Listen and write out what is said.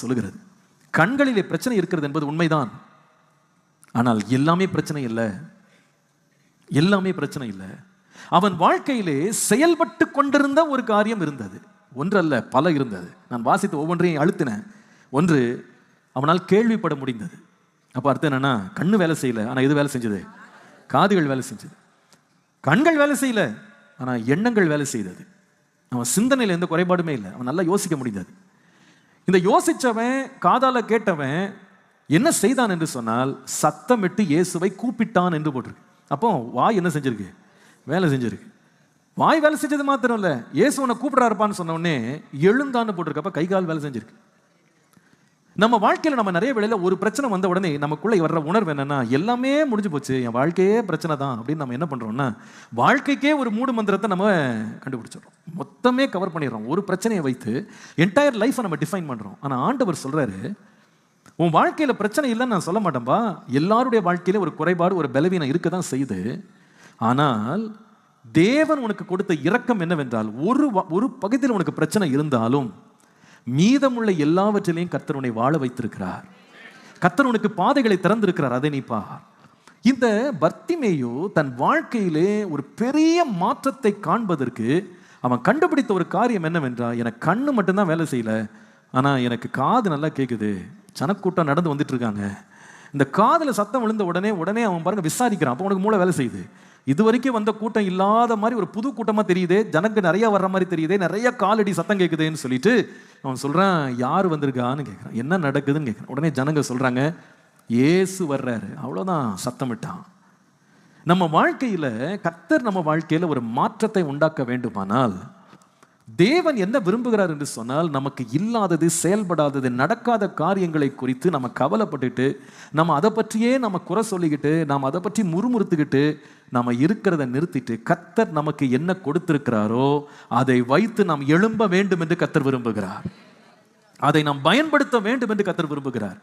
சொல்லுகிறது. கண்களிலே பிரச்சனை இருக்கிறது என்பது உண்மைதான். ஆனால் எல்லாமே பிரச்சனை இல்லை. எல்லாமே பிரச்சனை இல்லை. அவன் வாழ்க்கையிலே செயல்பட்டு கொண்டிருந்த ஒரு காரியம் இருந்தது. ஒன்றல்ல, பல இருந்தது. நான் வாசித்து ஒவ்வொன்றையும் அழுத்தினேன். ஒன்று, அவனால் கேள்விப்பட முடிந்தது. அப்போ அர்த்தம் என்னன்னா, கண்ணு வேலை செய்யல, ஆனால் எது வேலை செஞ்சது? காதுகள் வேலை செஞ்சது. கண்கள் வேலை செய்யல, ஆனால் எண்ணங்கள் வேலை செய்தது. அவன் சிந்தனையில் எந்த குறைபாடுமே இல்லை. அவன் நல்லா யோசிக்க முடிந்தது. இந்த யோசிச்சவன், காதால கேட்டவன் என்ன செய்தான் என்று சொன்னால், சத்தமிட்டு இயேசுவை கூப்பிட்டான் என்று போட்டிருக்கு. அப்போ வாய் என்ன செஞ்சிருக்கு? வேலை செஞ்சிருக்கு. வாய் வேலை செஞ்சது மாத்திரம் இல்ல, இயேசு உன்னை கூப்பிடுறாருப்பான்னு சொன்ன உடனே எழுந்தான்னு போட்டிருக்கு. அப்ப கை கால் வேலை செஞ்சிருக்கு. நம்ம வாழ்க்கையில நம்ம நிறைய வேளையில ஒரு பிரச்சனை வந்த உடனே நமக்குள்ள வர்ற உணர்வு என்னன்னா, எல்லாமே முடிஞ்சு போச்சு, என் வாழ்க்கையே பிரச்சனை தான் அப்படின்னு நம்ம என்ன பண்றோம்னா, வாழ்க்கைக்கே ஒரு மூடு மந்திரத்தை நம்ம கண்டுபிடிச்சிடறோம். மொத்தமே கவர் பண்ணிடுறோம். ஒரு பிரச்சனையை வைத்து என்டையர் லைஃபை நம்ம டிஃபைன் பண்றோம். ஆனா ஆண்டவர் சொல்றாரு, உன் வாழ்க்கையில பிரச்சனை இல்லைன்னு நான் சொல்ல மாட்டேன்பா. எல்லாருடைய வாழ்க்கையில ஒரு குறைபாடு, ஒரு பலவீனம் இருக்க தான் செய்யுது. ஆனால் தேவன் உனக்கு கொடுத்த இரக்கம் என்னவென்றால், ஒரு பகுதியில் உனக்கு பிரச்சனை இருந்தாலும் மீதமுள்ள எல்லாவற்றிலையும் கர்த்தர் உன்னை வாழ வைத்திருக்கிறார். கர்த்தர் உனக்கு பாதைகளை திறந்திருக்கிறார். அதை நீ பார். இந்த பர்த்திமேயு தன் வாழ்க்கையிலே ஒரு பெரிய மாற்றத்தை காண்பதற்கு அவன் கண்டுபிடித்த ஒரு காரியம் என்னவென்றால், எனக்கு கண்ணு மட்டும்தான் வேலை செய்யல, ஆனா எனக்கு காது நல்லா கேட்குது. ஜனக்கூட்டம் நடந்து வந்துட்டு இருக்காங்க. இந்த காதுல சத்தம் விழுந்த உடனே அவன் பாருங்க விசாரிக்கிறான். அப்போ உனக்கு மூளை வேலை செய்யுது. இது வரைக்கும் வந்த கூட்டம் இல்லாத மாதிரி ஒரு புது கூட்டமா தெரியுதே, ஜனங்க நிறைய வர்ற மாதிரி தெரியுதே, நிறைய காலடி சத்தம் கேட்குதுன்னு சொல்லிட்டு அவன் சொல்றான், யார் வந்திருக்கான்னு கேட்கிறான், என்ன நடக்குதுன்னு கேட்கிறான். உடனே ஜனங்க சொல்றாங்க, இயேசு வர்றாரு. அவ்வளவுதான், சத்தமிட்டான். நம்ம வாழ்க்கையில கர்த்தர் நம்ம வாழ்க்கையில ஒரு மாற்றத்தை உண்டாக்க வேண்டுமானால், தேவன் என்ன விரும்புகிறார் என்று சொன்னால், நமக்கு இல்லாதது, செயல்படாதது, நடக்காத காரியங்களை குறித்து நம்ம கவலைப்பட்டுட்டு, நம்ம அதை பற்றியே நம்ம குறை சொல்லிக்கிட்டு, நாம் அதை பற்றி முறுமுறுத்துக்கிட்டு நம்ம இருக்கிறத நிறுத்திட்டு, கர்த்தர் நமக்கு என்ன கொடுத்திருக்கிறாரோ அதை வைத்து நாம் எழும்ப வேண்டும் என்று கர்த்தர் விரும்புகிறார். அதை நாம் பயன்படுத்த வேண்டும் என்று கர்த்தர் விரும்புகிறார்.